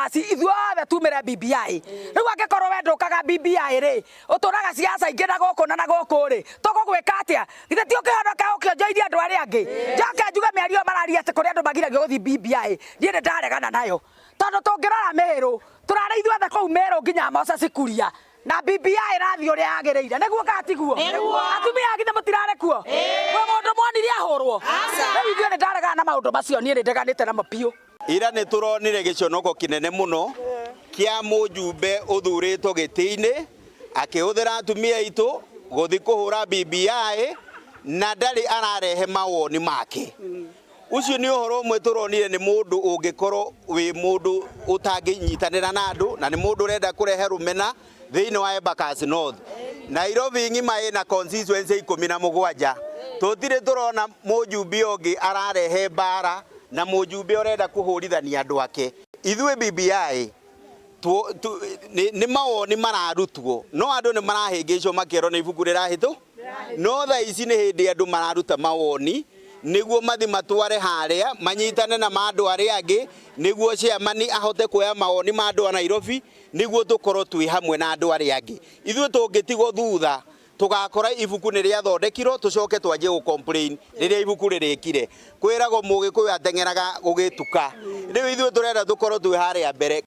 basi ithuothe tumire BBI riu angikorwo we ndukaga BBI ri uturaga siasa ingi na guku na guku ri tugugwika atia githe ti ukihonoka ukionjoirie andu aria angi njoke njuge miario mararia ati kuri andu magiragio guthi BBI ndire ndaregana nayo tondu tungirora mihiru turare ithuothe kuu mihiru nginya moca cikuria na BBI rathi uria yagiriire niguo katiguo atumia agithe mutirare kuo we mundu mwonire ahurwo riu ithuĩ ndaregana na maundu macio nie ndeganite namo piu. Ira nĩ turonire gĩconoko kĩnene mũno kĩa mũjumbe ũthurĩtwo gĩtĩ-inĩ akĩhũthĩra atumia aitũ gũthi kũhũra BBI na ndarĩ ararehe mawoni make. Ucio nĩ ũhoro ũmwe turonire nĩ mũndũ ũngĩkorwo wĩ mũndũ ũtangĩnyitanĩra na andũ na nĩ mũndũ ũrenda kũrehe rũmena thĩinĩ wa Embakasi North. Nairobi ng'ima ĩna constituency 17 tũtirĩ turona mũjumbe ũngĩ ararehe mbara na mũjumbe ũrenda kũhũrithania andũ ake. Ithuĩ BBI nĩ mawoni mararutwo no andũ nĩ marahĩngĩcwo makĩrwo nĩ ibuku rĩrahĩtũ no thaa ici nĩ hĩndĩ andũ mararuta mawoni nĩguo mathi matware harĩa manyitane na andũ arĩa angĩ nĩguo chairman ahote kuoya mawoni ma andũ a Nairobi nĩguo tũkorwo twĩ hamwe na andũ arĩa angĩ. Ithuĩ tũngĩtigwo thutha tugakora ibuku nĩ rĩathondekirwo tucoke twanjie gu complain rĩrĩa ibuku rĩrĩkire kwĩragwo mũgĩkũyũ ateng'eraga gũgĩtuka. Rĩu ithuĩ tũrenda tũkorwo twĩ harĩa mbere.